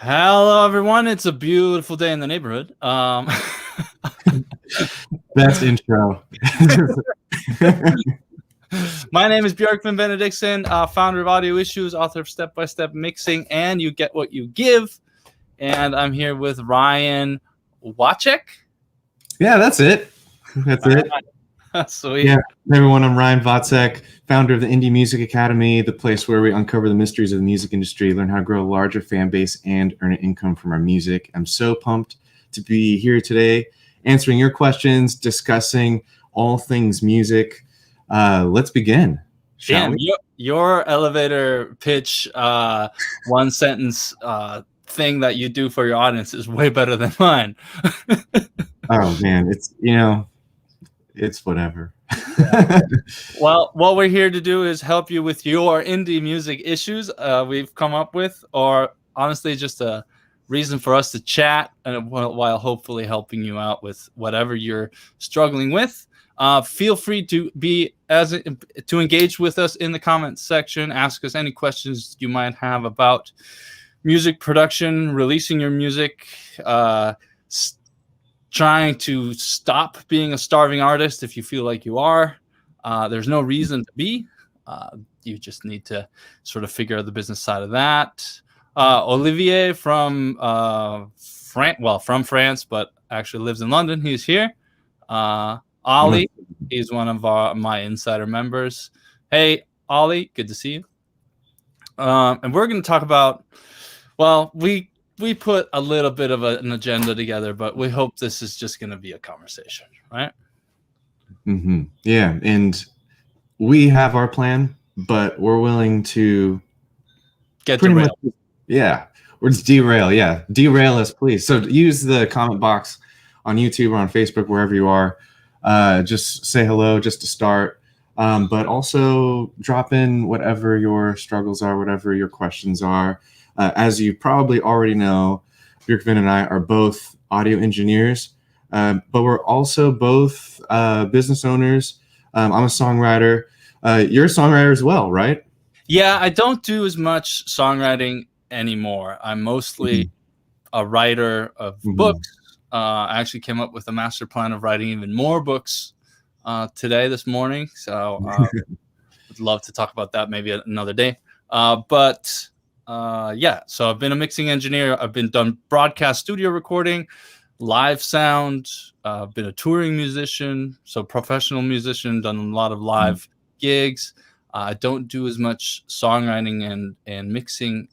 Hello, everyone. It's a beautiful day in the neighborhood. Best intro. My name is Björgvin Benediktsson, founder of Audio Issues, author of Step by Step Mixing, and You Get What You Give. And I'm here with Ryan Wacek. Yeah, that's it. That's it. Sweet. Yeah, everyone, I'm Ryan Wacek, founder of the Indie Music Academy, the place where we uncover the mysteries of the music industry, learn how to grow a larger fan base, and earn an income from our music. I'm so pumped to be here today, answering your questions, discussing all things music. Let's begin. Damn, your elevator pitch, one sentence thing that you do for your audience is way better than mine. Oh man, it's whatever. Yeah. Well, what we're here to do is help you with your indie music issues we've come up with, or honestly, just a reason for us to chat, and while hopefully helping you out with whatever you're struggling with. Feel free to engage with us in the comments section. Ask us any questions you might have about music production, releasing your music, trying to stop being a starving artist if you feel like you are. There's no reason to be. You just need to sort of figure out the business side of that. Olivier from France, but actually lives in London. He's here. Ollie, he's one of my insider members. Hey, Ollie, good to see you. And we're going to talk about, well, we put a little bit of an agenda together, but we hope this is just going to be a conversation, right? Mm-hmm. Yeah, and we have our plan, but we're willing to get derailed. Or just derail. Yeah, derail us, please. So use the comment box on YouTube or on Facebook, wherever you are. Just say hello, just to start. But also drop in whatever your struggles are, whatever your questions are. As you probably already know, Björgvin and I are both audio engineers, but we're also both business owners. I'm a songwriter. You're a songwriter as well, right? Yeah, I don't do as much songwriting anymore. I'm mostly a writer of books. I actually came up with a master plan of writing even more books this morning. So would love to talk about that maybe another day. So I've been a mixing engineer. I've done broadcast studio recording, live sound. I've been a touring musician, so professional musician, done a lot of live gigs. I don't do as much songwriting and mixing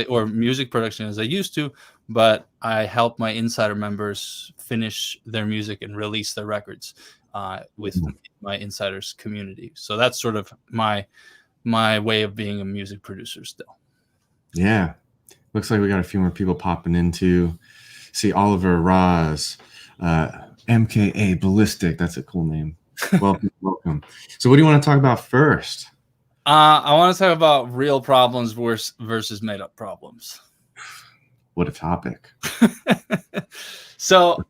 or music production as I used to, but I help my insider members finish their music and release their records with my insiders community. So that's sort of my way of being a music producer still. Yeah, looks like we got a few more people popping in to see. Oliver Roz, MKA Ballistic. That's a cool name. Welcome. So what do you want to talk about first? I want to talk about real problems versus made up problems. What a topic. So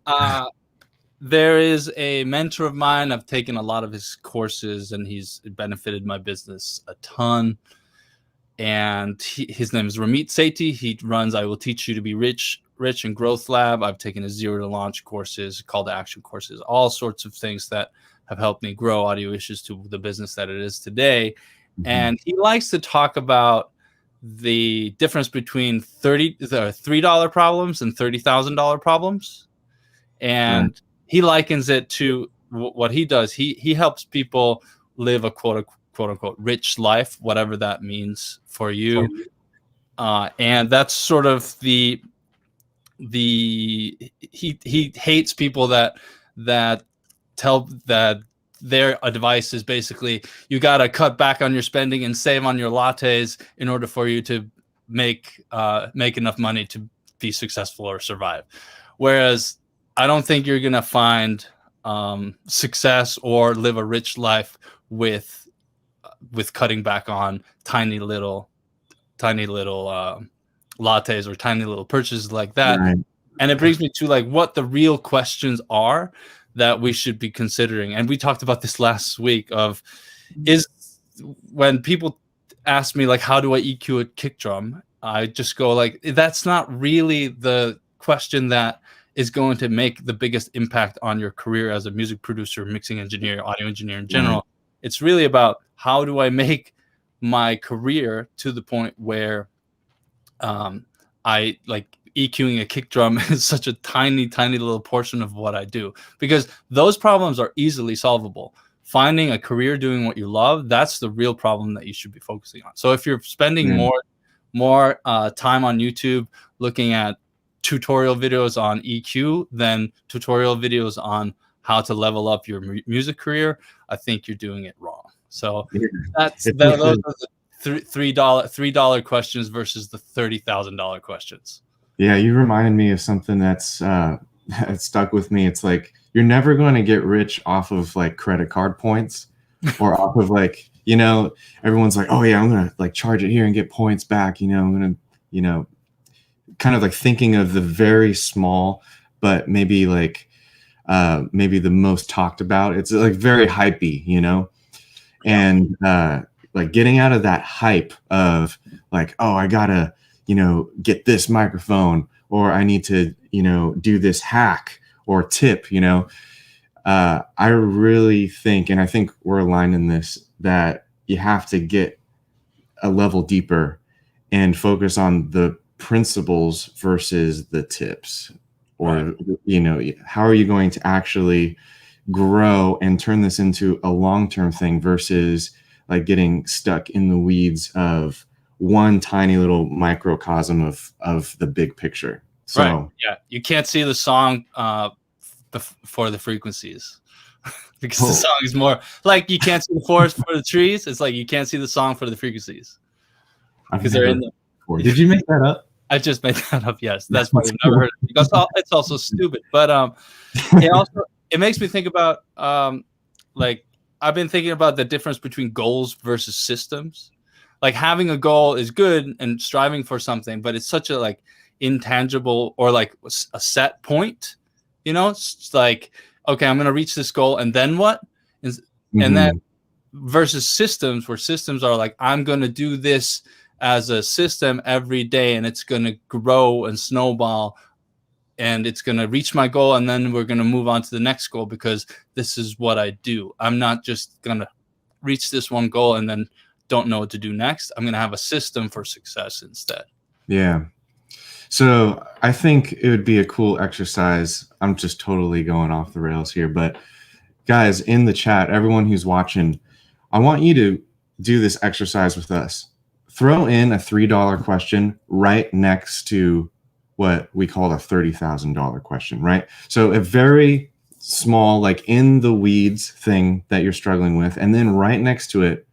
there is a mentor of mine. I've taken a lot of his courses, and he's benefited my business a ton. And his name is Ramit Sethi. He runs I Will Teach You to Be Rich and Growth Lab. I've taken his Zero to Launch courses, call to action courses, all sorts of things that have helped me grow Audio Issues to the business that it is today. And he likes to talk about the difference between $3 problems and $30,000 problems. And he likens it to what he does. He helps people live a quote unquote rich life, whatever that means for you. And that's sort of he hates people that tell that their advice is basically you got to cut back on your spending and save on your lattes in order for you to make enough money to be successful or survive. Whereas I don't think you're going to find success or live a rich life with cutting back on tiny little lattes or tiny little purchases like that. Right. And it brings me to like what the real questions are that we should be considering. And we talked about this last week is when people ask me like, how do I EQ a kick drum? I just go like, that's not really the question that is going to make the biggest impact on your career as a music producer, mixing engineer, audio engineer in general. It's really about how do I make my career to the point where I like EQing a kick drum is such a tiny, tiny little portion of what I do, because those problems are easily solvable. Finding a career doing what you love, that's the real problem that you should be focusing on. So if you're spending more time on YouTube looking at tutorial videos on EQ than tutorial videos on how to level up your music career, I think you're doing it wrong. So those are the $3 questions versus the $30,000 questions. Yeah, you reminded me of something that's that stuck with me. It's like, you're never going to get rich off of like credit card points or off of like, you know, everyone's like, oh yeah, I'm going to like charge it here and get points back. You know, I'm going to, you know, kind of like thinking of the very small, but maybe like maybe the most talked about. It's like very hypey, you know, and like getting out of that hype of like, oh, I gotta, you know, get this microphone, or I need to, you know, do this hack or tip, you know. I really think, and I think we're aligned in this, that you have to get a level deeper and focus on the principles versus the tips, or, you know, how are you going to actually grow and turn this into a long-term thing versus like getting stuck in the weeds of one tiny little microcosm of the big picture. So right. Yeah, you can't see the song for the frequencies because the song is more like, you can't see the forest for the trees. It's like you can't see the song for the frequencies because they're in the. Did you make that up? I just made that up. Yes, that's why you've never heard it, because it's also stupid. But it makes me think about like, I've been thinking about the difference between goals versus systems. Like, having a goal is good and striving for something, but it's such a like intangible, or like a set point, you know. It's like, okay, I'm going to reach this goal, and then what? And then versus systems, where systems are like, I'm going to do this as a system every day, and it's going to grow and snowball, and it's going to reach my goal, and then we're going to move on to the next goal, because this is what I do. I'm not just going to reach this one goal and then don't know what to do next. I'm going to have a system for success instead. Yeah. So I think it would be a cool exercise. I'm just totally going off the rails here, but guys in the chat, everyone who's watching, I want you to do this exercise with us. Throw in a $3 question right next to what we call a $30,000 question, right? So a very small, like in the weeds thing that you're struggling with, and then right next to it,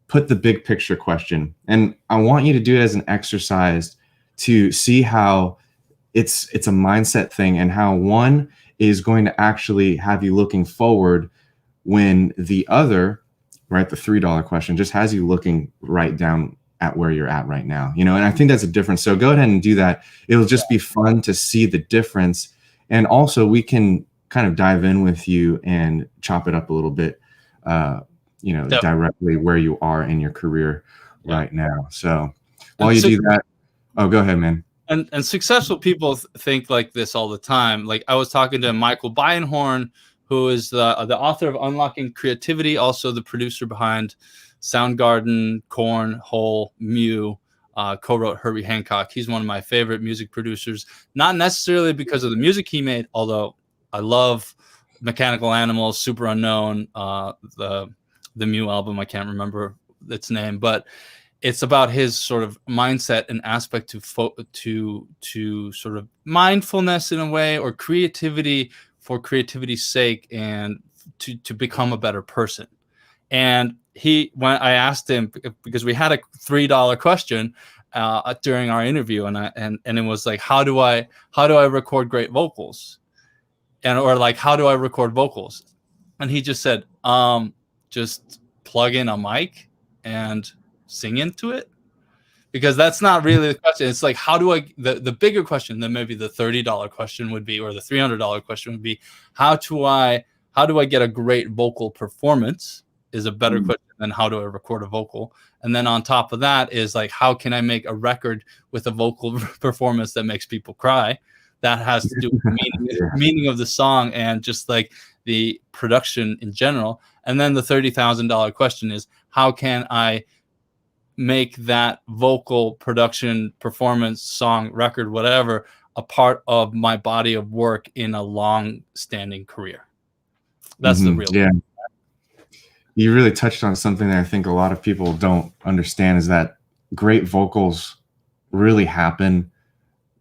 put the big picture question. And I want you to do it as an exercise to see how it's a mindset thing, and how one is going to actually have you looking forward, when the other, right, the $3 question just has you looking right down at where you're at right now, you know. And I think that's a difference. So go ahead and do that. It'll just be fun to see the difference. And also we can kind of dive in with you and chop it up a little bit, you know, directly where you are in your career right now. So while you do that, oh, go ahead, man. And successful people think like this all the time. Like, I was talking to Michael Beinhorn, who is the author of Unlocking Creativity, also the producer behind Soundgarden, Korn, Hole, Mew, co-wrote Herbie Hancock. He's one of my favorite music producers, not necessarily because of the music he made, although I love Mechanical Animals, Super Unknown, the Mew album, I can't remember its name, but it's about his sort of mindset and aspect to sort of mindfulness in a way, or creativity for creativity's sake, and to become a better person. And when I asked him, because we had a $3 question during our interview, and it was like, how do I record great vocals, or like, how do I record vocals? And he just said, just plug in a mic and sing into it. Because that's not really the question. It's like, how do I, the bigger question than maybe the $30 question would be, or the $300 question would be, how do I get a great vocal performance is a better question than how do I record a vocal. And then on top of that is like, how can I make a record with a vocal performance that makes people cry? That has to do with the meaning of the song and just like the production in general. And then the $30,000 question is, how can I make that vocal production, performance, song, record, whatever, a part of my body of work in a long-standing career? That's the real. Yeah. You really touched on something that I think a lot of people don't understand, is that great vocals really happen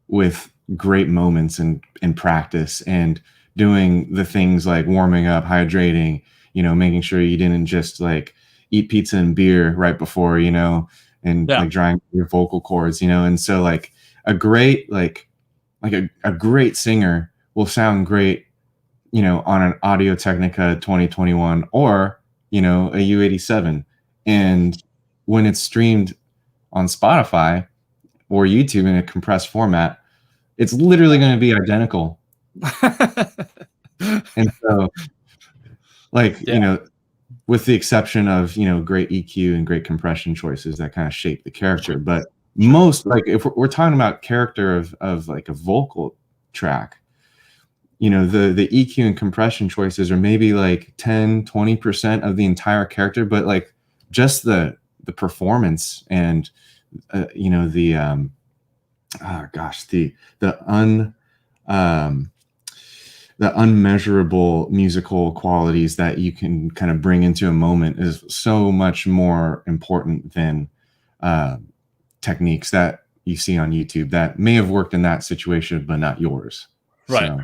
with great moments in practice and doing the things like warming up, hydrating, making sure you didn't just like eat pizza and beer right before, and like drying your vocal cords, and so like a great a great singer will sound great, on an Audio Technica 2021 or a U87, and when it's streamed on Spotify or YouTube in a compressed format, it's literally going to be identical. And so like with the exception of great EQ and great compression choices that kind of shape the character, but most, like if we're talking about character of like a vocal track, the EQ and compression choices are maybe like 10-20% of the entire character, but like just the performance and the unmeasurable musical qualities that you can kind of bring into a moment is so much more important than techniques that you see on YouTube that may have worked in that situation, but not yours. Right. So.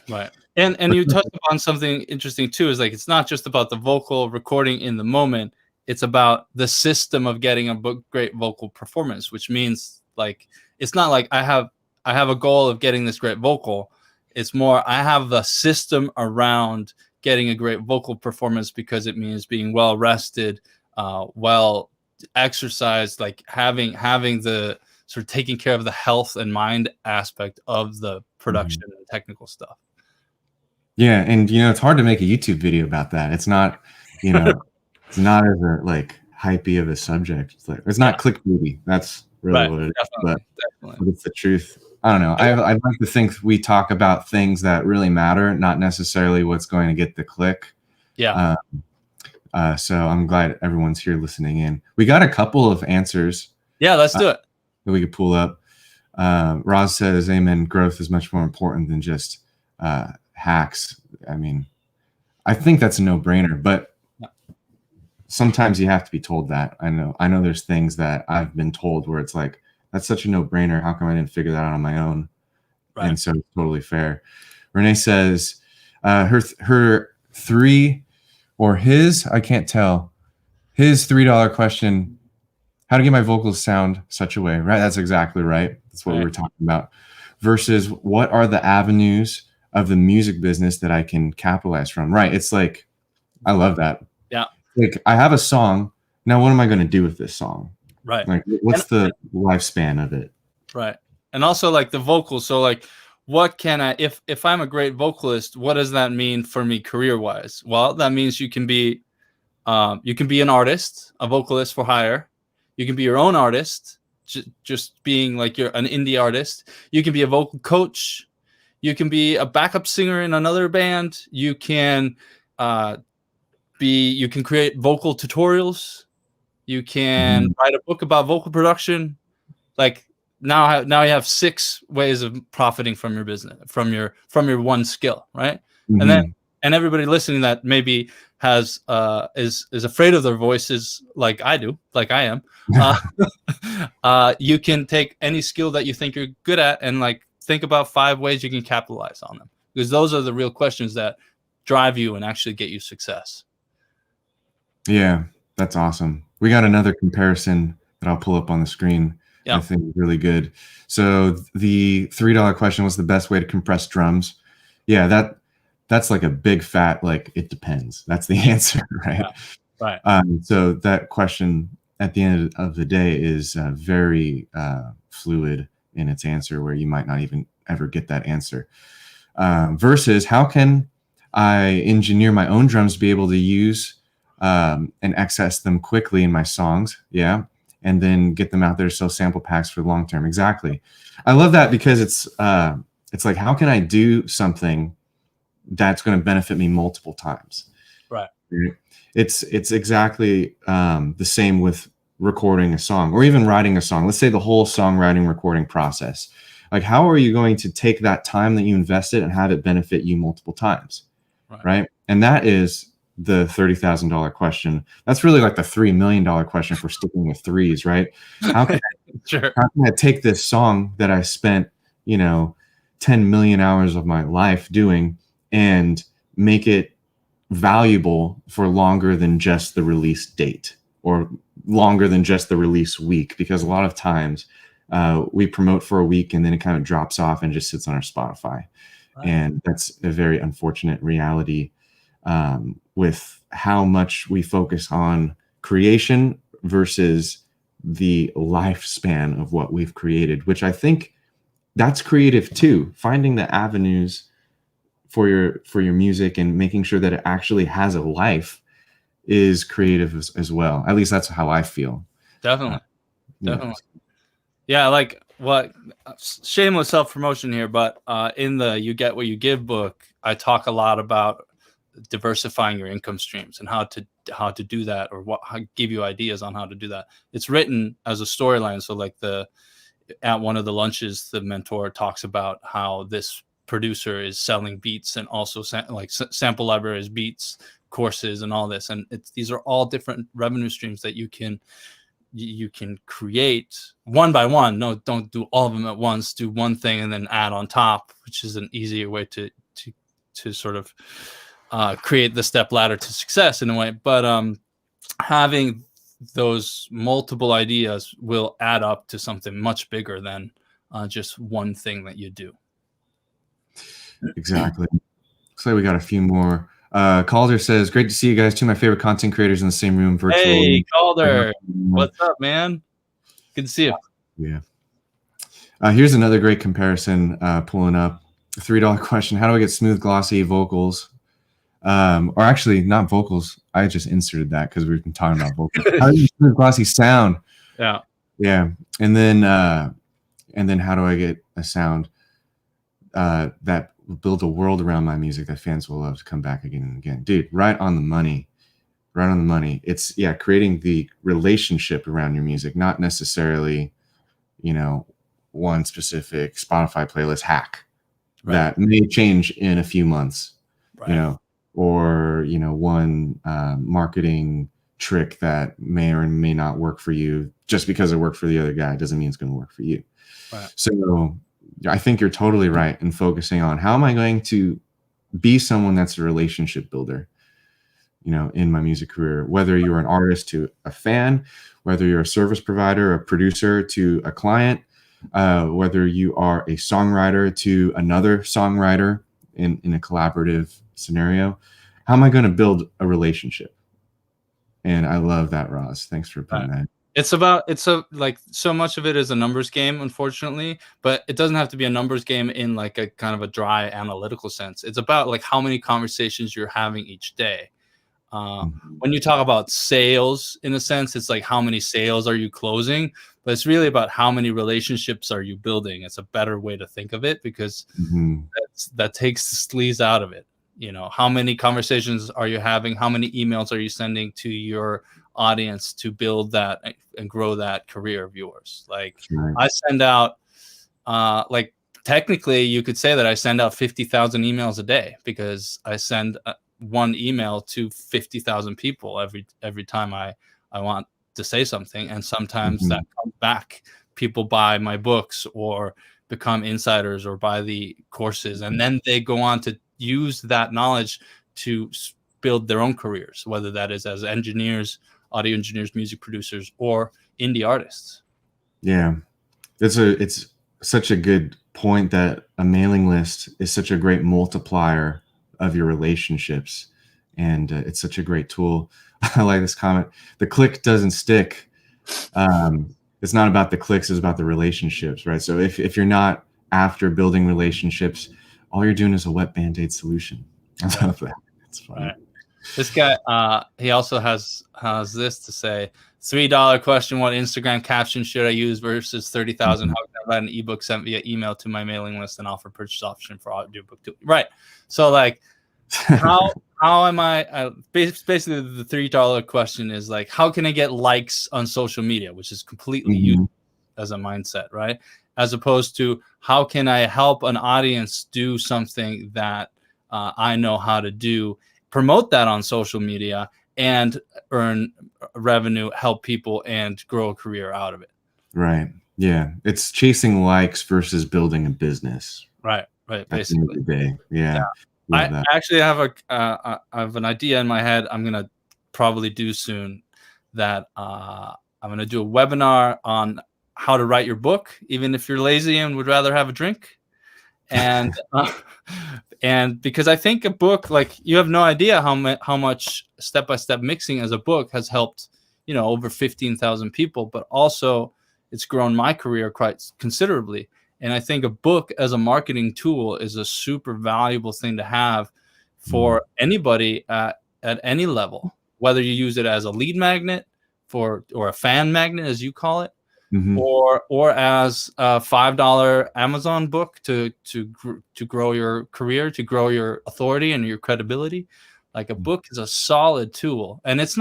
Right. And you touched upon something interesting too, is like, it's not just about the vocal recording in the moment. It's about the system of getting a great vocal performance, which means like, it's not like I have a goal of getting this great vocal. It's more, I have the system around getting a great vocal performance, because it means being well rested, well exercised, like having the sort of taking care of the health and mind aspect of the production and technical stuff. Yeah, and it's hard to make a YouTube video about that. It's not, it's not as like hypey of a subject. It's not clickbaity. That's really what it is. But it's the truth. I don't know. I'd like to think we talk about things that really matter, not necessarily what's going to get the click. Yeah. So I'm glad everyone's here listening in. We got a couple of answers. Yeah, let's do it. That we could pull up. Roz says, "Amen. Growth is much more important than just hacks." I mean, I think that's a no-brainer, but sometimes you have to be told that. I know there's things that I've been told where it's like, that's such a no-brainer. How come I didn't figure that out on my own? Right. And so it's totally fair. Renee says her three, or his, I can't tell, his $3 question, how to get my vocals sound such a way, right? That's exactly right. That's what we were talking about. Versus what are the avenues of the music business that I can capitalize from, right? It's like, I love that. Yeah. Like, I have a song. Now, what am I going to do with this song? Right. Like, what's the lifespan of it? Right. And also like the vocals. So like, what can I, if I'm a great vocalist, what does that mean for me career-wise? Well, that means you can be an artist, a vocalist for hire. You can be your own artist, just being like you're an indie artist. You can be a vocal coach. You can be a backup singer in another band. You can you can create vocal tutorials. You can write a book about vocal production. Like now you have 6 ways of profiting from your business, from your one skill, right? And everybody listening that maybe has is afraid of their voices, like I do, like I am. You can take any skill that you think you're good at and like think about 5 ways you can capitalize on them, because those are the real questions that drive you and actually get you success. Yeah, that's awesome. We got another comparison that I'll pull up on the screen. Yeah. I think is really good. So the $3 question was the best way to compress drums. Yeah, that's like a big fat, like, it depends. That's the answer, right? Yeah, right. So that question at the end of the day is very fluid in its answer, where you might not even ever get that answer. Versus how can I engineer my own drums to be able to use and access them quickly in my songs. Yeah. And then get them out there to sell sample packs for the long term. Exactly. I love that because it's like, how can I do something that's going to benefit me multiple times? Right. It's exactly the same with recording a song or even writing a song. Let's say the whole songwriting recording process. Like, how are you going to take that time that you invested and have it benefit you multiple times? Right. And that is the $30,000 question. That's really like the $3 million question for sticking with threes, right? How can I take this song that I spent, 10 million hours of my life doing and make it valuable for longer than just the release date or longer than just the release week? Because a lot of times we promote for a week and then it kind of drops off and just sits on our Spotify. Right. And that's a very unfortunate reality with how much we focus on creation versus the lifespan of what we've created, which I think that's creative too. Finding the avenues for your music and making sure that it actually has a life is creative as well. At least that's how I feel. Definitely. Yeah, like what shameless self-promotion here, but in the You Get What You Give book, I talk a lot about diversifying your income streams and how to do that, or give you ideas on how to do that. It's written as a storyline. So like at one of the lunches, the mentor talks about how this producer is selling beats and also sample libraries, beats, courses, and all this. And these are all different revenue streams that you can create one by one. No, don't do all of them at once. Do one thing and then add on top, which is an easier way to sort of create the step ladder to success in a way. But having those multiple ideas will add up to something much bigger than just one thing that you do. Exactly. Looks like we got a few more. Calder says, great to see you guys. Two of my favorite content creators in the same room virtually. Hey, Calder. What's up, man? Good to see you. Yeah. Here's another great comparison pulling up. $3 question. How do I get smooth, glossy vocals? Or actually, not vocals. I just inserted that because we've been talking about vocals. How do you get smooth, glossy sound? Yeah. Yeah. And then how do I get a sound that will build a world around my music that fans will love to come back again and again? Dude, right on the money. It's creating the relationship around your music, not necessarily, one specific Spotify playlist hack that may change in a few months, or, one marketing trick that may or may not work for you. Just because it worked for the other guy doesn't mean it's going to work for you. Right. So I think you're totally right in focusing on how am I going to be someone that's a relationship builder, in my music career, whether you're an artist to a fan, whether you're a service provider, a producer to a client, whether you are a songwriter to another songwriter in a collaborative scenario. How am I going to build a relationship? And I love that, Roz. Thanks for putting that. So much of it is a numbers game, unfortunately, but it doesn't have to be a numbers game in like a kind of a dry analytical sense. It's about like how many conversations you're having each day. When you talk about sales, in a sense, it's like how many sales are you closing, but it's really about how many relationships are you building. It's a better way to think of it because that takes the sleaze out of it. How many conversations are you having? How many emails are you sending to your audience to build that and grow that career of yours? Like I send out, technically you could say that I send out 50,000 emails a day because I send one email to 50,000 people every time I want to say something. And sometimes that comes back. People buy my books or become insiders or buy the courses. And then they go on to use that knowledge to build their own careers, whether that is as engineers, audio engineers, music producers, or indie artists. Yeah, it's such a good point that a mailing list is such a great multiplier of your relationships, and it's such a great tool. I like this comment. The click doesn't stick. It's not about the clicks, it's about the relationships, right? So if you're not after building relationships, all you're doing is a wet Band-Aid solution. I love that. It's funny. Right. This guy, he also has this to say: $3 question: what Instagram caption should I use versus 30,000? How can I write an ebook sent via email to my mailing list and offer purchase option for audiobook too? Right. So like, how am I? Basically, the $3 question is like, how can I get likes on social media, which is completely used as a mindset, right? As opposed to how can I help an audience do something that I know how to do, promote that on social media, and earn revenue, help people, and grow a career out of it. Right. Yeah. It's chasing likes versus building a business. Right. At Basically. the end of the day. Yeah. I actually have I have an idea in my head I'm going to probably do soon, that I'm going to do a webinar on how to write your book, even if you're lazy and would rather have a drink. And and because I think a book, like, you have no idea how much step-by-step mixing as a book has helped, over 15,000 people, but also it's grown my career quite considerably. And I think a book as a marketing tool is a super valuable thing to have for anybody at any level, whether you use it as a lead magnet or a fan magnet, as you call it, or as a $5 Amazon book to grow your career, to grow your authority and your credibility. Like, a book is a solid tool, and it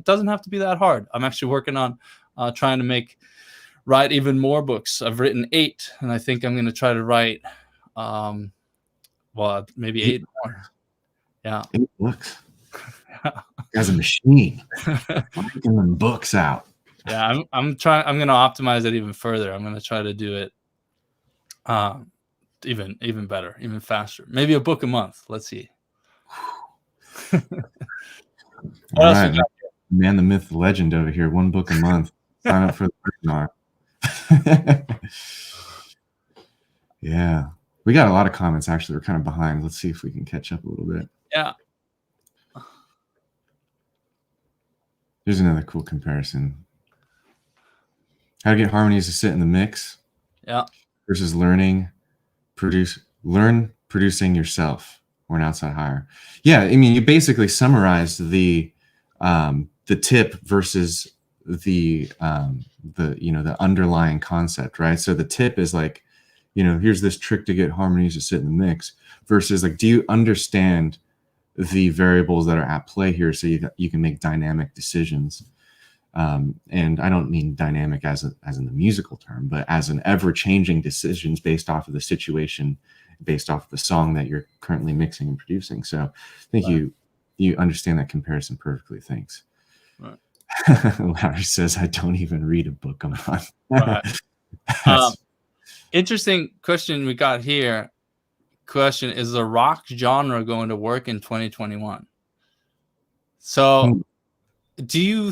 doesn't have to be that hard. I'm actually working on trying to write even more books. I've written 8, and I think I'm going to try to write, maybe 8 more. Yeah, 8 books. As a machine, getting them books out. Yeah, I'm trying. I'm going to optimize it even further. I'm going to try to do it even better, even faster. Maybe a book a month. Let's see. All right, man, the myth, the legend over here. 1 book a month. Sign up for the webinar. Yeah, we got a lot of comments. Actually, we're kind of behind. Let's see if we can catch up a little bit. Yeah. Here's another cool comparison. How to get harmonies to sit in the mix. Yeah. Versus learn producing yourself or an outside hire. Yeah, I mean, you basically summarized the tip versus the underlying concept, right? So the tip is like, here's this trick to get harmonies to sit in the mix, versus like, do you understand the variables that are at play here so you can make dynamic decisions? And I don't mean dynamic as in the musical term, but as an ever-changing decisions based off of the situation, based off of the song that you're currently mixing and producing. So I think you understand that comparison perfectly. Thanks. Right. Larry says, I don't even read a book a month. Right. Interesting question we got here. Question: is the rock genre going to work in 2021? So do you...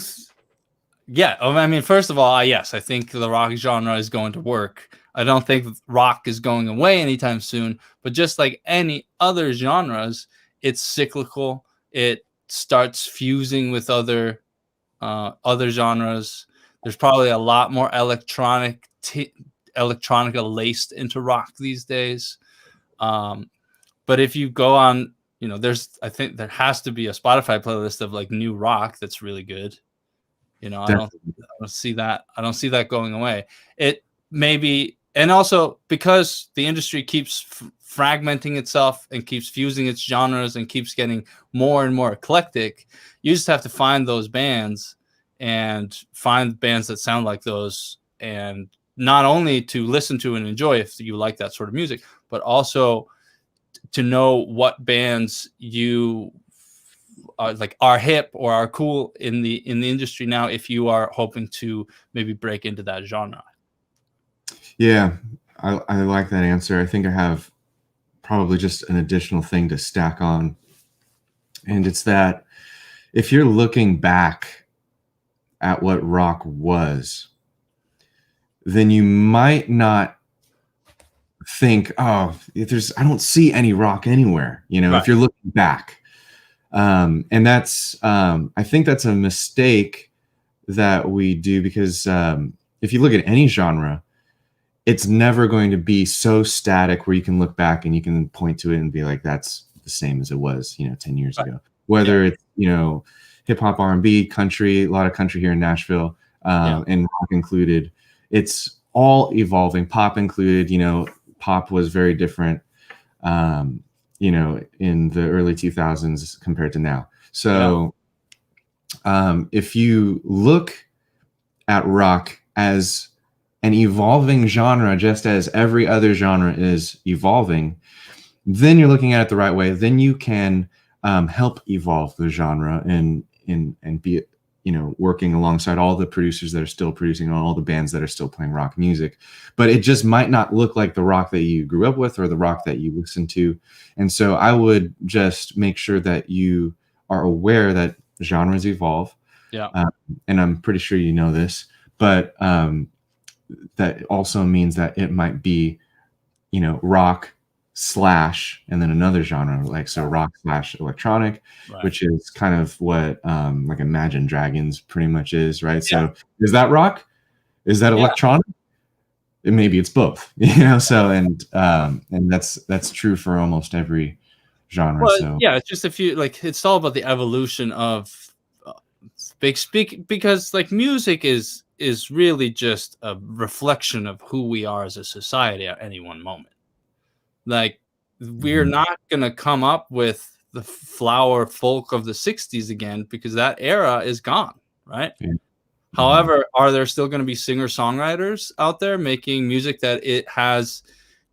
Yeah, I mean, first of all, yes, I think the rock genre is going to work. I don't think rock is going away anytime soon, but just like any other genres, it's cyclical. It starts fusing with other genres. There's probably a lot more electronica laced into rock these days. But if you go on, I think there has to be a Spotify playlist of like new rock that's really good. I don't see that. I don't see that going away. It may be, and also because the industry keeps fragmenting itself and keeps fusing its genres and keeps getting more and more eclectic, you just have to find those bands and find bands that sound like those, and not only to listen to and enjoy if you like that sort of music, but also to know what bands you are hip or are cool in the industry now, if you are hoping to maybe break into that genre. Yeah, I like that answer. I think I have probably just an additional thing to stack on, and it's that if you're looking back at what rock was, then you might not think, I don't see any rock anywhere, right. If you're looking back. And that's, I think that's a mistake that we do, because if you look at any genre, it's never going to be so static where you can look back and you can point to it and be like, that's the same as it was, 10 years ago. whether it's, you know, hip hop, R&B, country, a lot of country here in Nashville, and rock included. It's all evolving, pop included. You know, pop was very different, you know, in the early 2000s compared to now. So if you look at rock as an evolving genre, just as every other genre is evolving, then you're looking at it the right way. Then you can help evolve the genre and be, you know, working alongside all the producers that are still producing, all the bands that are still playing rock music. But it just might not look like the rock that you grew up with or the rock that you listen to. And so I would just make sure that you are aware that genres evolve. Yeah. And I'm pretty sure you know this, but that also means that it might be, you know, rock slash and then another genre, like so rock slash electronic, which is kind of what like Imagine Dragons pretty much is, right? So is that rock? Is that electronic? Maybe it's both, you know. So and that's true for almost every genre. Well, so it's just if you like, it's all about the evolution of because like music is really just a reflection of who we are as a society at any one moment. Like, we're not going to come up with the flower folk of the 60s again because that era is gone, right? However, are there still going to be singer-songwriters out there making music that it has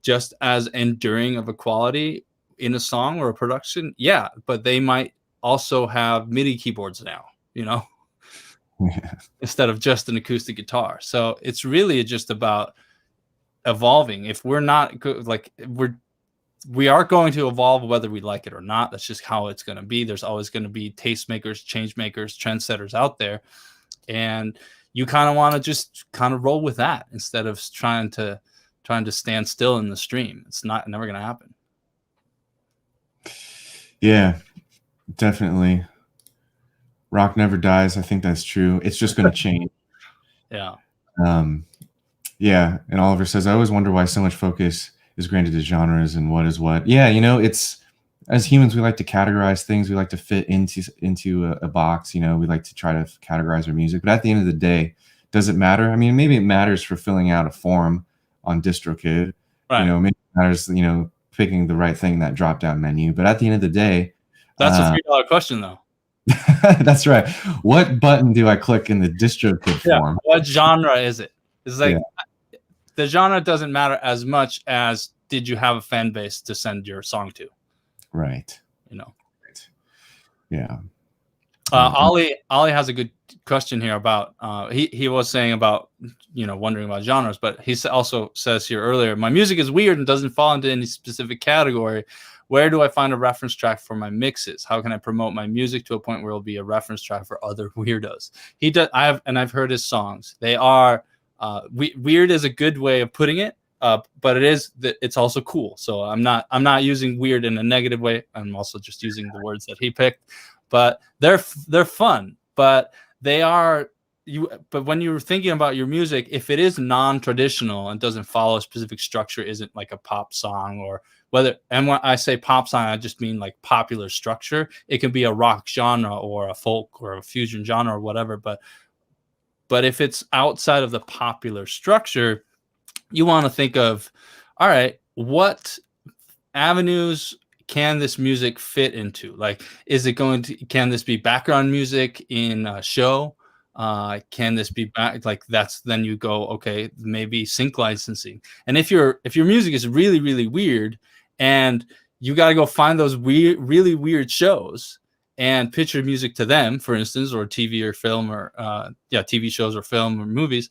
just as enduring of a quality in a song or a production? Yeah, but they might also have MIDI keyboards now, you know, instead of just an acoustic guitar. So it's really just about evolving. If we're not like we are going to evolve whether we like it or not. That's just how it's going to be. There's always going to be tastemakers, change makers, trendsetters out there. And you kind of want to just kind of roll with that instead of trying to stand still in the stream. It's never going to happen. Yeah, definitely. Rock never dies. I think that's true. It's just going to change. Yeah. Yeah. And Oliver says, I always wonder why so much focus is granted to genres and what is what. Yeah, you know, it's, as humans, we like to categorize things. We like to fit into a box. You know, we like to try to categorize our music. But at the end of the day, does it matter? I mean, maybe it matters for filling out a form on DistroKid. Right. You know, maybe it matters, you know, picking the right thing, that drop-down menu. But at the end of the day, that's a $3 question, though. That's right. What button do I click in the DistroKid form? What genre is it? It's like the genre doesn't matter as much as did you have a fan base to send your song to? Right. You know. Right. Yeah. Ollie has a good question here about he was saying about, you know, wondering about genres, but he also says here earlier, my music is weird and doesn't fall into any specific category. Where do I find a reference track for my mixes? How can I promote my music to a point where it'll be a reference track for other weirdos? He does. I've heard his songs. They are weird is a good way of putting it. But it's also cool. So I'm not using weird in a negative way. I'm also just using the words that he picked. But they're fun. But they are But when you're thinking about your music, if it is non-traditional and doesn't follow a specific structure, isn't like a pop song or whether. And when I say pop song, I just mean like popular structure. It can be a rock genre or a folk or a fusion genre or whatever. But if it's outside of the popular structure, you want to think of, all right, what avenues can this music fit into? Like, can this be background music in a show? Can this be then you go, okay, maybe sync licensing. And if your music is really, really weird and you got to go find those really weird shows and pitch your music to them, for instance, or TV or film or TV shows or film or movies.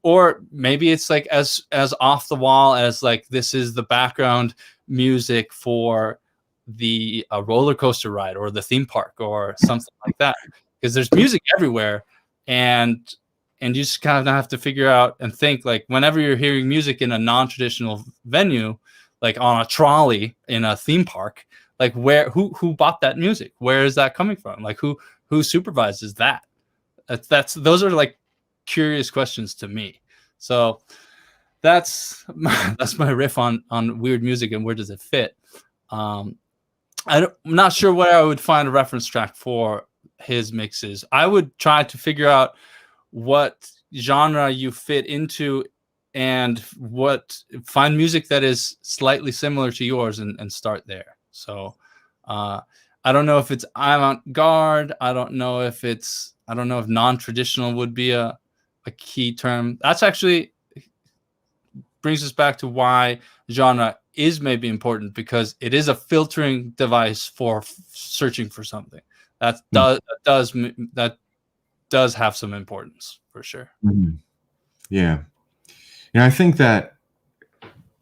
Or maybe it's like as off the wall as like, this is the background music for the roller coaster ride or the theme park or something like that. Because there's music everywhere, and you just kind of have to figure out and think, like, whenever you're hearing music in a non-traditional venue, like on a trolley in a theme park, like who bought that music? Where is that coming from? Like who supervises that? Those are like curious questions to me. So that's my riff on weird music and where does it fit. I'm not sure where I would find a reference track for his mixes. I would try to figure out what genre you fit into and find music that is slightly similar to yours and start there. So I don't know if it's avant-garde. I don't know if non-traditional would be a key term. That's actually brings us back to why genre is maybe important, because it is a filtering device for searching for something. That does have some importance for sure. Mm-hmm. Yeah. I think that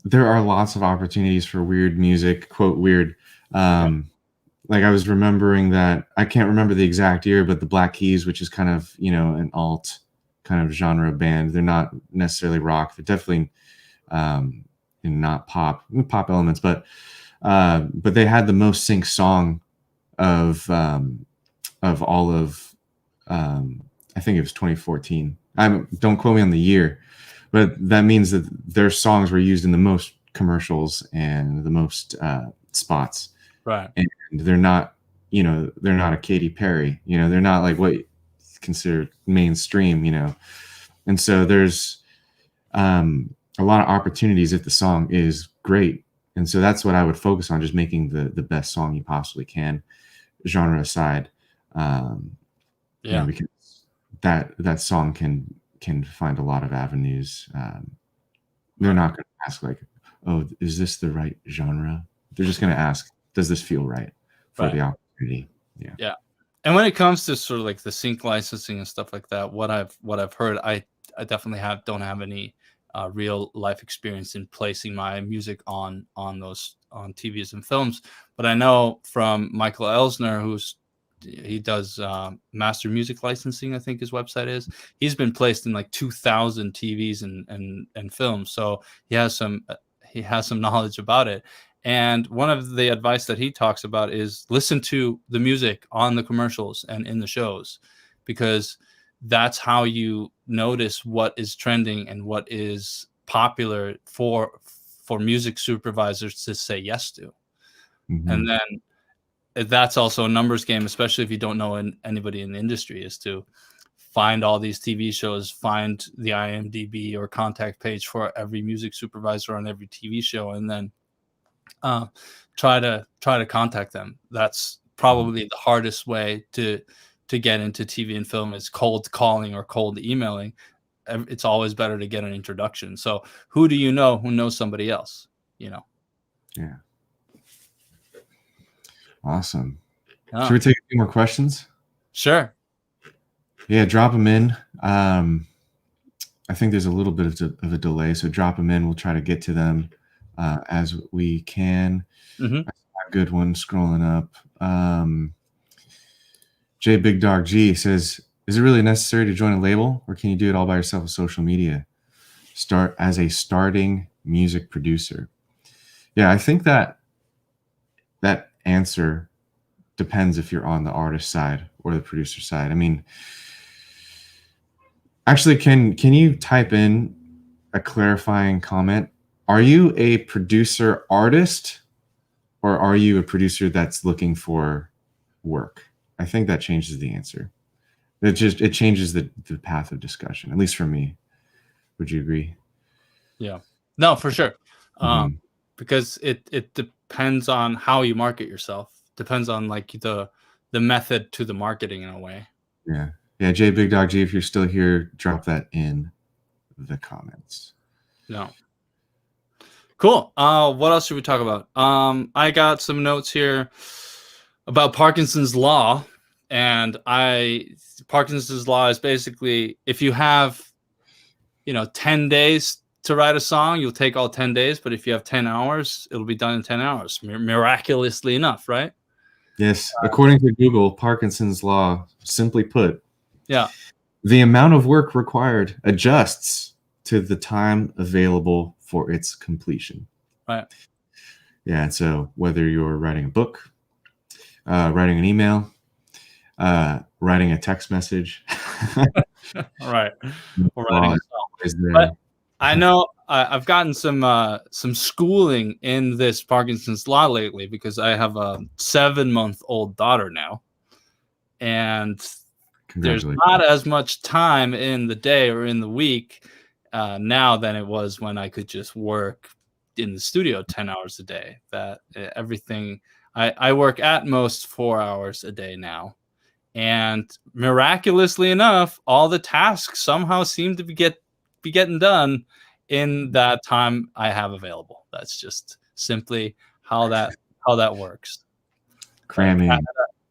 there are lots of opportunities for weird music, quote weird. Like I was remembering that, I can't remember the exact year, but the Black Keys, which is kind of, an alt kind of genre band. They're not necessarily rock. They're definitely not pop elements, but they had the most synced song of all of, I think it was 2014. Don't quote me on the year, but that means that their songs were used in the most commercials and the most spots. Right. And they're not, they're not a Katy Perry, they're not like what you consider mainstream, and so there's a lot of opportunities if the song is great. And so that's what I would focus on, just making the best song you possibly can, genre aside. Because that song can find a lot of avenues. They're not going to ask like, oh, is this the right genre? They're just going to ask, does this feel right for the opportunity? Yeah. And when it comes to sort of like the sync licensing and stuff like that, what I've heard, I definitely don't have any real life experience in placing my music on TVs and films, but I know from Michael Elsner, he does master music licensing, I think his website is. He's been placed in like 2,000 TVs and films, so he has some knowledge about it. And one of the advice that he talks about is listen to the music on the commercials and in the shows, because that's how you notice what is trending and what is popular for music supervisors to say yes to. Mm-hmm. And then that's also a numbers game, especially if you don't know anybody in the industry, is to find all these TV shows, find the IMDb or contact page for every music supervisor on every TV show, and then try to contact them. That's probably the hardest way to get into TV and film, is cold calling or cold emailing. It's always better to get an introduction. So who do you know who knows somebody else? Yeah. Awesome. Should we take a few more questions? Sure. Yeah, drop them in. I think there's a little bit of a delay, so drop them in. We'll try to get to them as we can. Mm-hmm. A good one scrolling up. J Big Dog G says, is it really necessary to join a label, or can you do it all by yourself with social media? Start as a starting music producer. Yeah, I think that answer depends if you're on the artist side or the producer side. I mean, actually, can you type in a clarifying comment? Are you a producer artist, or are you a producer that's looking for work? I think that changes the answer. It changes the path of discussion, at least for me. Would you agree? Yeah. No, for sure. Because it depends on how you market yourself. Depends on like the method to the marketing in a way. Yeah. Yeah. J Big Dog G, if you're still here, drop that in the comments. No. Cool. What else should we talk about? I got some notes here about Parkinson's Law. And Parkinson's Law is basically, if you have, 10 days to write a song, you'll take all 10 days. But if you have 10 hours, it'll be done in 10 hours, miraculously enough, right? Yes. According to Google, Parkinson's Law, simply put, the amount of work required adjusts to the time available for its completion. Right. Yeah. And so whether you're writing a book, writing an email, writing a text message, right, or writing a song, I know I've gotten some schooling in this Parkinson's Law lately because I have a 7-month-old daughter now, and there's not as much time in the day or in the week now than it was when I could just work in the studio 10 hours a day. That everything I work at most 4 hours a day now, and miraculously enough, all the tasks somehow seem to be getting done in that time I have available. That's just simply how that works. Cramming.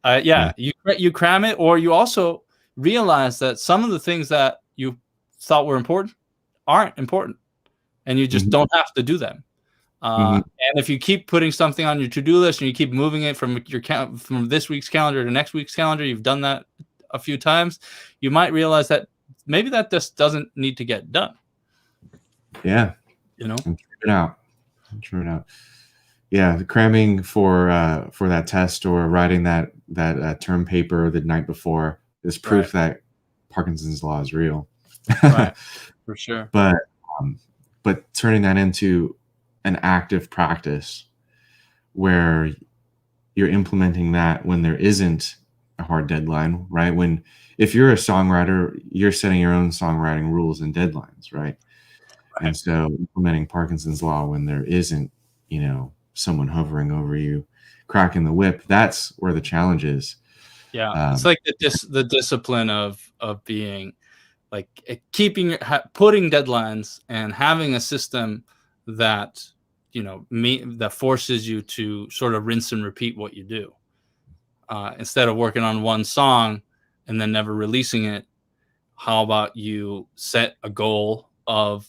Yeah, you cram it, or you also realize that some of the things that you thought were important aren't important, and you just don't have to do them. And if you keep putting something on your to-do list and you keep moving it from from this week's calendar to next week's calendar, you've done that a few times, you might realize that maybe that just doesn't need to get done. Yeah. And trim it out. Yeah, the cramming for that test or writing that term paper the night before is proof that Parkinson's Law is real. Right, for sure. But turning that into an active practice where you're implementing that when there isn't a hard deadline, right? If you're a songwriter, you're setting your own songwriting rules and deadlines, right? And so implementing Parkinson's Law when there isn't, someone hovering over you, cracking the whip, that's where the challenge is. Yeah, it's like the discipline of being like putting deadlines and having a system that that forces you to sort of rinse and repeat what you do instead of working on one song and then never releasing it. How about you set a goal of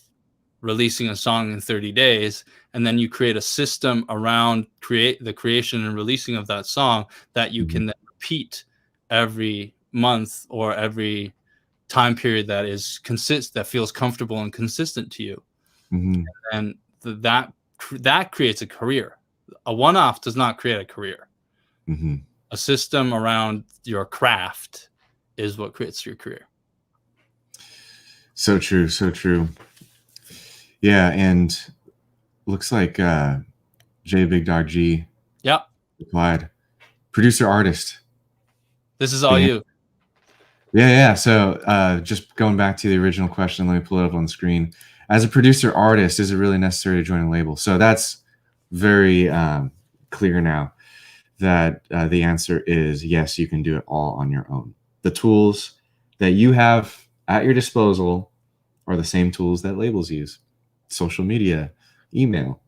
releasing a song in 30 days, and then you create a system around the creation and releasing of that song that you can then repeat every month or every time period that that feels comfortable and consistent to you. And that creates a career. A one-off does not create a career. A system around your craft is what creates your career. So true. Yeah, and looks like J Big Dog G replied, producer artist. This is all you. Yeah. So just going back to the original question, let me pull it up on the screen. As a producer artist, is it really necessary to join a label? So that's very clear now that the answer is yes, you can do it all on your own. The tools that you have at your disposal are the same tools that labels use. Social media, email,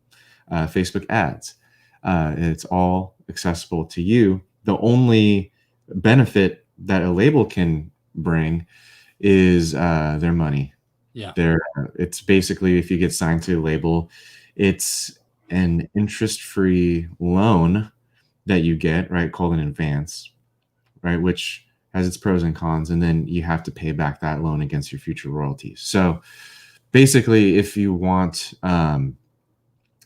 Facebook ads. It's all accessible to you. The only benefit that a label can bring is their money. Yeah. It's basically, if you get signed to a label, it's an interest-free loan that you get, right, called an advance, right, which has its pros and cons, and then you have to pay back that loan against your future royalties. So basically, if you want an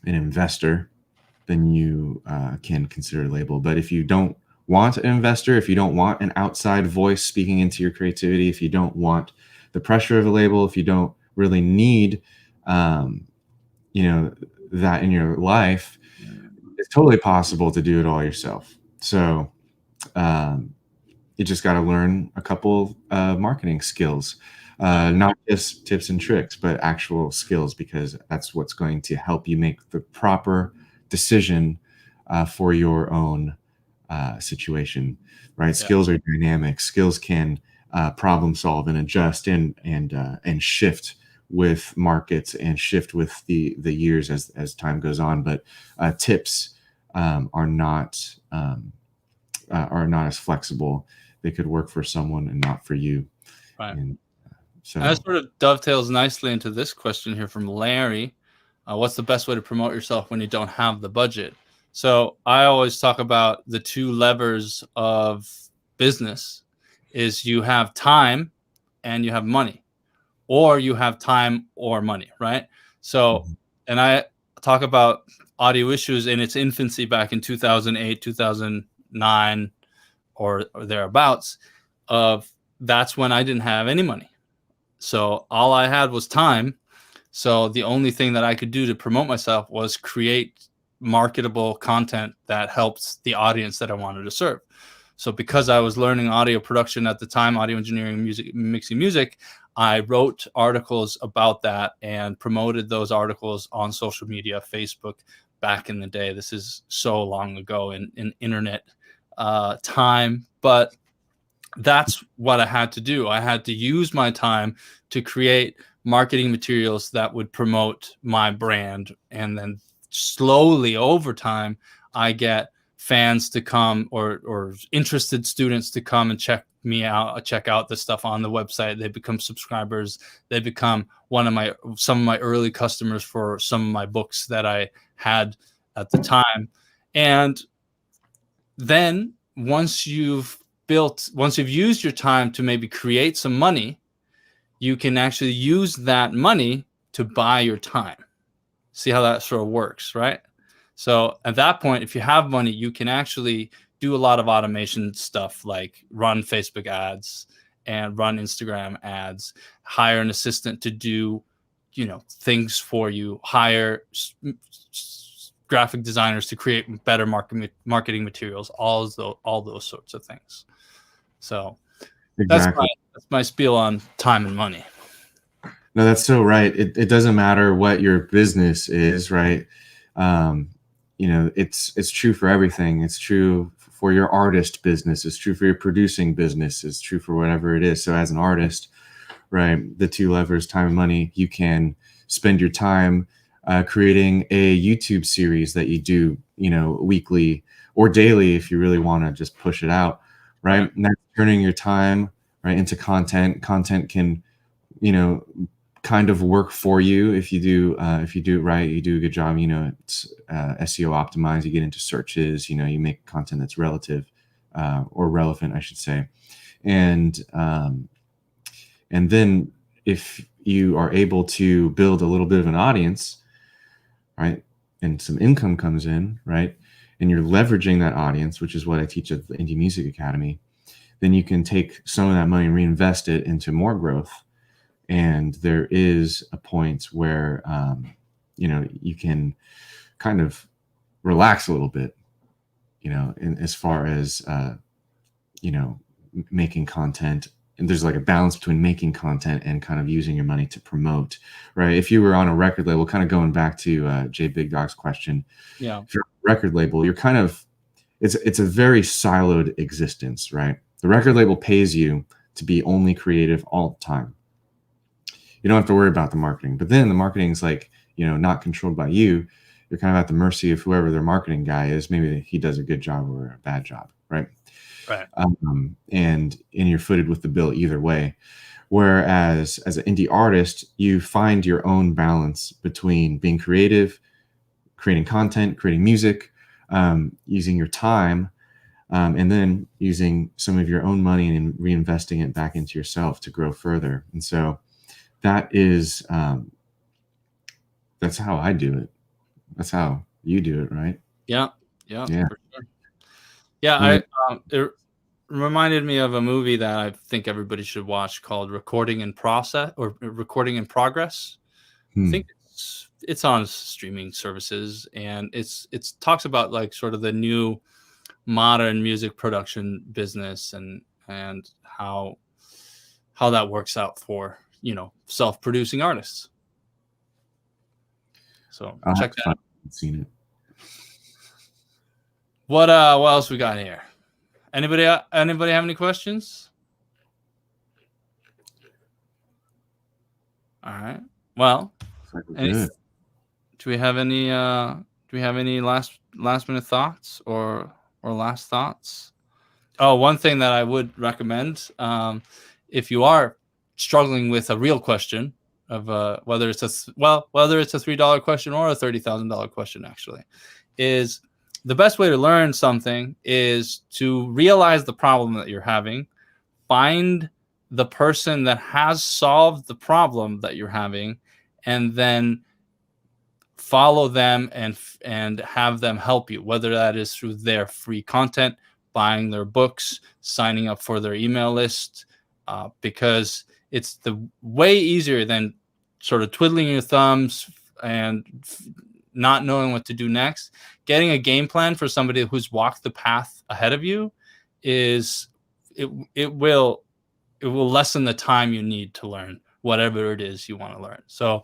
investor, then you can consider a label. But if you don't want an investor, if you don't want an outside voice speaking into your creativity, if you don't want the pressure of a label, if you don't really need, that in your life, it's totally possible to do it all yourself. So you just got to learn a couple marketing skills. Not just tips and tricks, but actual skills, because that's what's going to help you make the proper decision for your own situation, right? Skills are dynamic. Skills can problem solve and adjust and shift with markets and shift with the years as time goes on. But tips are not as flexible. They could work for someone and not for you. Right. And that sort of dovetails nicely into this question here from Larry. What's the best way to promote yourself when you don't have the budget? So I always talk about the two levers of business is you have time and you have money, or you have time or money, right? So, and I talk about Audio Issues in its infancy back in 2008, 2009, or thereabouts. That's when I didn't have any money. So all I had was time. So the only thing that I could do to promote myself was create marketable content that helped the audience that I wanted to serve. So because I was learning audio production at the time, audio engineering, music, mixing music, I wrote articles about that and promoted those articles on social media, Facebook, back in the day. This is so long ago in internet time, but that's what I had to do. I had to use my time to create marketing materials that would promote my brand. And then slowly over time, I get fans to come or interested students to come and check me out, check out the stuff on the website. They become subscribers. They become some of my early customers for some of my books that I had at the time. And then once you've used your time to maybe create some money, you can actually use that money to buy your time. See how that sort of works, right? So at that point, if you have money, you can actually do a lot of automation stuff like run Facebook ads and run Instagram ads, hire an assistant to do, things for you, hire graphic designers to create better marketing materials, all those sorts of things. So Exactly. that's my spiel on time and money. No, that's so right. It doesn't matter what your business is, right? It's true for everything. It's true for your artist business. It's true for your producing business. It's true for whatever it is. So as an artist, right, the two levers, time and money, you can spend your time creating a YouTube series that you do, weekly or daily if you really want to just push it out, right? And that's turning your time right into content. Content can, kind of work for you if you do it right. You do a good job. It's SEO optimized. You get into searches. You make content that's relative or relevant, I should say, and then if you are able to build a little bit of an audience, right, and some income comes in, right, and you're leveraging that audience, which is what I teach at the Indie Music Academy, then you can take some of that money and reinvest it into more growth. And there is a point where, you can kind of relax a little bit, as far as, making content. And there's like a balance between making content and kind of using your money to promote, right? If you were on a record label, kind of going back to Jay Big Dog's question, yeah, if you're on a record label, you're kind of, it's a very siloed existence, right? The record label pays you to be only creative all the time. You don't have to worry about the marketing, but then the marketing is like, not controlled by you. You're kind of at the mercy of whoever their marketing guy is. Maybe he does a good job or a bad job, right? Right. And you're footed with the bill either way. Whereas as an indie artist, you find your own balance between being creative, creating content, creating music, using your time, and then using some of your own money and reinvesting it back into yourself to grow further. And so that is, that's how I do it. That's how you do it, right? Yeah. Yeah. For sure. Yeah, it reminded me of a movie that I think everybody should watch called Recording in Progress. I think it's on streaming services, and it's talks about like sort of the new modern music production business and how that works out for self-producing artists. So check that out. I've seen it. What else we got here? Anybody have any questions? All right. Well, do we have any last minute thoughts or last thoughts? Oh, one thing that I would recommend, if you are struggling with a real question of whether it's a $3 question or a $30,000 question, actually, is the best way to learn something is to realize the problem that you're having, find the person that has solved the problem that you're having, and then follow them and have them help you, whether that is through their free content, buying their books, signing up for their email list, because it's the way easier than sort of twiddling your thumbs and not knowing what to do next, getting a game plan for somebody who's walked the path ahead of you it will lessen the time you need to learn whatever it is you want to learn. So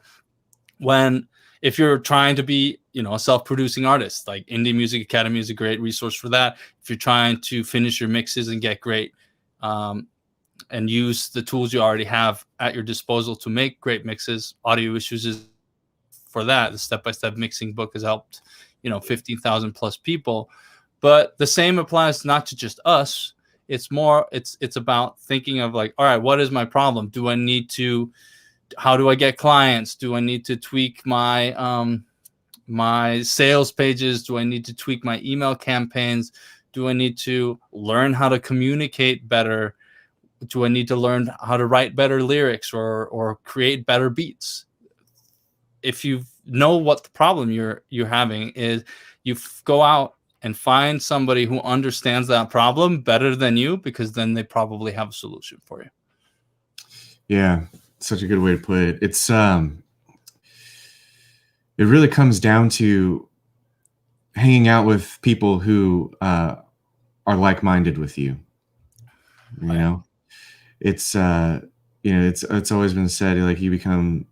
if you're trying to be, a self-producing artist, like Indie Music Academy is a great resource for that. If you're trying to finish your mixes and get great, and use the tools you already have at your disposal to make great mixes, Audio Issues is for that. The step-by-step mixing book has helped, 15,000 plus people. But the same applies not to just us. It's about thinking of like, all right, what is my problem? How do I get clients? Do I need to tweak my my sales pages? Do I need to tweak my email campaigns? Do I need to learn how to communicate better? Do I need to learn how to write better lyrics or create better beats? If you know what the problem you're having is, you go out and find somebody who understands that problem better than you, because then they probably have a solution for you. Yeah, such a good way to put it. It's it really comes down to hanging out with people who are like-minded with you. You know, it's it's always been said, like, you become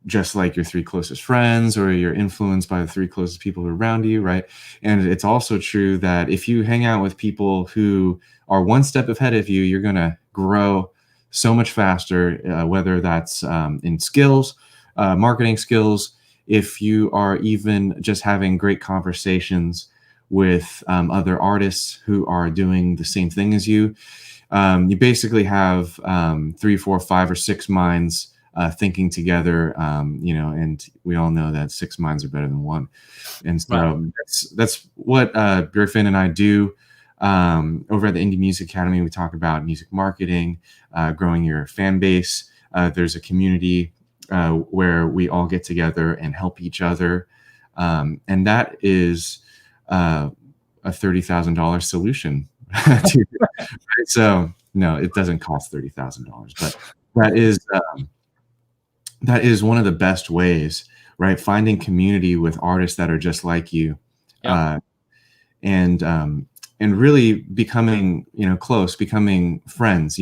just like your 3 closest friends, or you're influenced by the 3 closest people around you, right? And it's also true that if you hang out with people who are one step ahead of you, you're going to grow so much faster, whether that's in skills, marketing skills, if you are even just having great conversations with other artists who are doing the same thing as you. You basically have 3, 4, 5, or 6 minds thinking together, and we all know that 6 minds are better than 1. And so that's what Björgvin and I do over at the Indie Music Academy. We talk about music marketing, growing your fan base. There's a community where we all get together and help each other. And that is a $30,000 solution. So no, it doesn't cost $30,000, but that is one of the best ways, right? Finding community with artists that are just like you, and really becoming, close, becoming friends,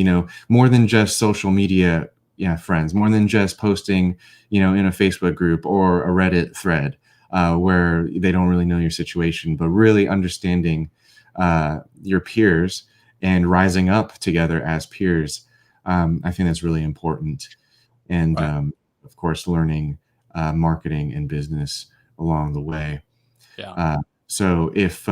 more than just social media, friends, more than just posting, in a Facebook group or a Reddit thread, where they don't really know your situation, but really understanding your peers and rising up together as peers. I think that's really important. And of course, learning marketing and business along the way. So if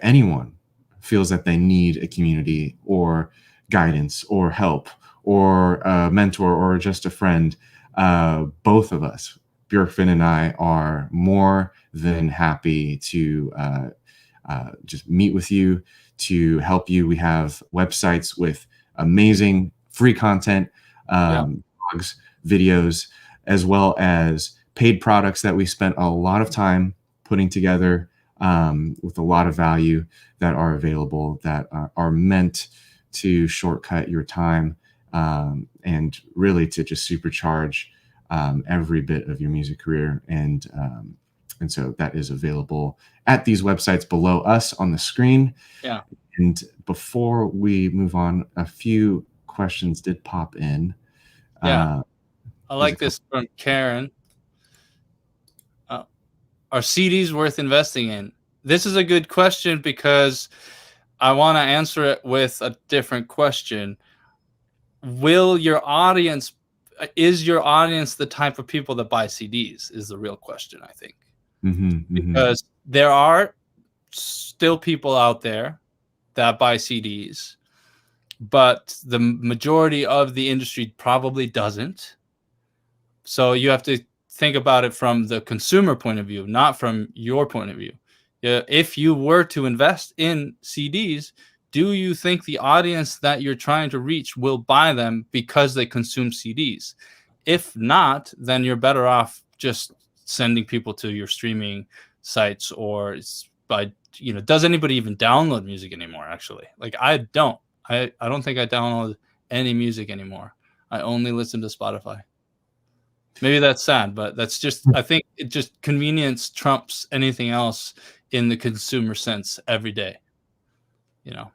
anyone feels that they need a community or guidance or help or a mentor or just a friend, both of us, Björgvin and I, are more than happy to just meet with you, to help you. We have websites with amazing free content, blogs, videos, as well as paid products that we spent a lot of time putting together, with a lot of value, that are available, that are meant to shortcut your time, and really to just supercharge every bit of your music career. And so that is available at these websites below us on the screen. And before we move on, a few questions did pop in. I like this from Karen. Are CDs worth investing in? This is a good question, because I want to answer it with a different question. Is your audience the type of people that buy CDs, is the real question, I think. Because there are still people out there that buy CDs, but the majority of the industry probably doesn't. So you have to think about it from the consumer point of view, not from your point of view. If you were to invest in CDs, do you think the audience that you're trying to reach will buy them because they consume CDs? If not, then you're better off just sending people to your streaming sites, or by, does anybody even download music anymore? Actually, like, I don't think I download any music anymore. I only listen to Spotify. Maybe that's sad, but that's just, I think it just convenience trumps anything else in the consumer sense every day, you know?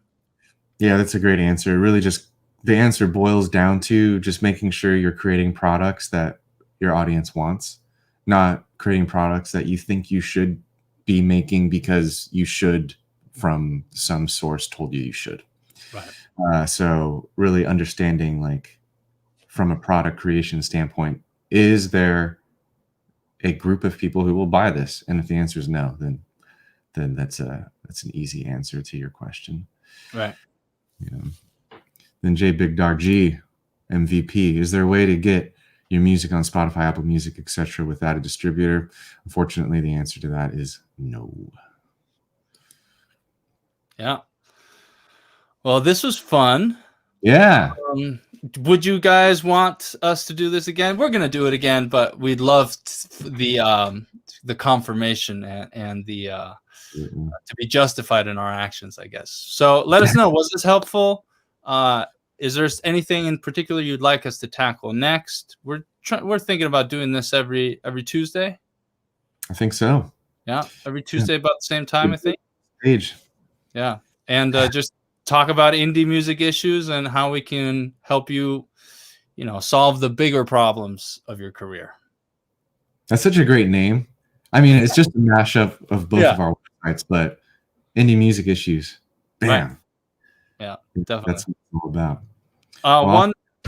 Yeah, that's a great answer. Really just the answer boils down to just making sure you're creating products that your audience wants, not creating products that you think you should be making because you should from some source told you should. Right. So really understanding, like, from a product creation standpoint, is there a group of people who will buy this? And if the answer is no, then that's an easy answer to your question. Right. Yeah. Then J Big Dog G, MVP, is there a way to get your music on Spotify, Apple Music, etc. without a distributor? Unfortunately, the answer to that is no. Yeah. Well, this was fun. Yeah. Would you guys want us to do this again? We're gonna do it again, but we'd love the confirmation and the to be justified in our actions, I guess. So let us know. Was this helpful? Is there anything in particular you'd like us to tackle next? We're thinking about doing this every Tuesday. I think so. Yeah, every Tuesday about the same time, I think. Age. Yeah, and just talk about indie music issues and how we can help you, solve the bigger problems of your career. That's such a great name. I mean, it's just a mashup of both of our websites, but indie music issues. Bam. Right. Yeah, definitely. That's what it's all about.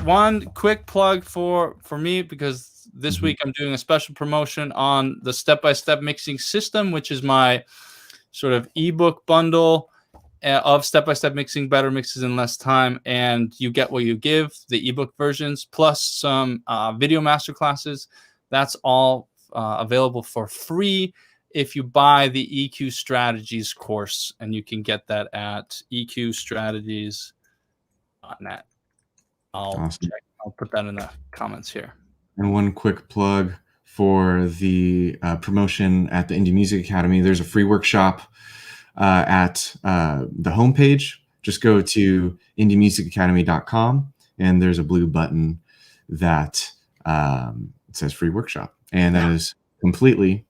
One quick plug for me, because this week I'm doing a special promotion on the step-by-step mixing system, which is my sort of ebook bundle of step-by-step mixing, better mixes in less time, and you get what you give, the ebook versions plus some video masterclasses. That's all available for free if you buy the EQ Strategies course, and you can get that at eqstrategies.net. I'll put that in the comments here. And one quick plug for the promotion at the Indie Music Academy. There's a free workshop at the homepage. Just go to indiemusicacademy.com, and there's a blue button that says free workshop. And that is completely,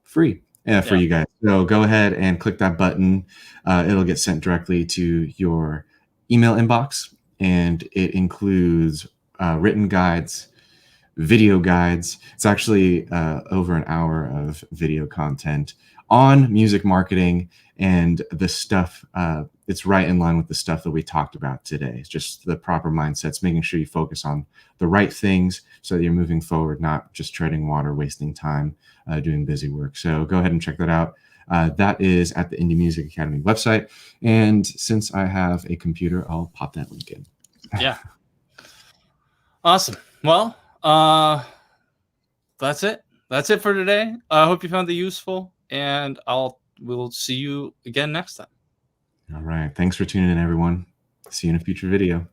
free for you guys. So go ahead and click that button. It'll get sent directly to your email inbox, and it includes written guides, video guides. It's actually over an hour of video content on music marketing and the stuff. It's right in line with the stuff that we talked about today. It's just the proper mindsets, making sure you focus on the right things so that you're moving forward, not just treading water, wasting time, doing busy work. So go ahead and check that out. That is at the Indie Music Academy website. And since I have a computer, I'll pop that link in. Yeah. Awesome. Well, that's it. That's it for today. I hope you found it useful, and we'll see you again next time. All right. Thanks for tuning in, everyone. See you in a future video.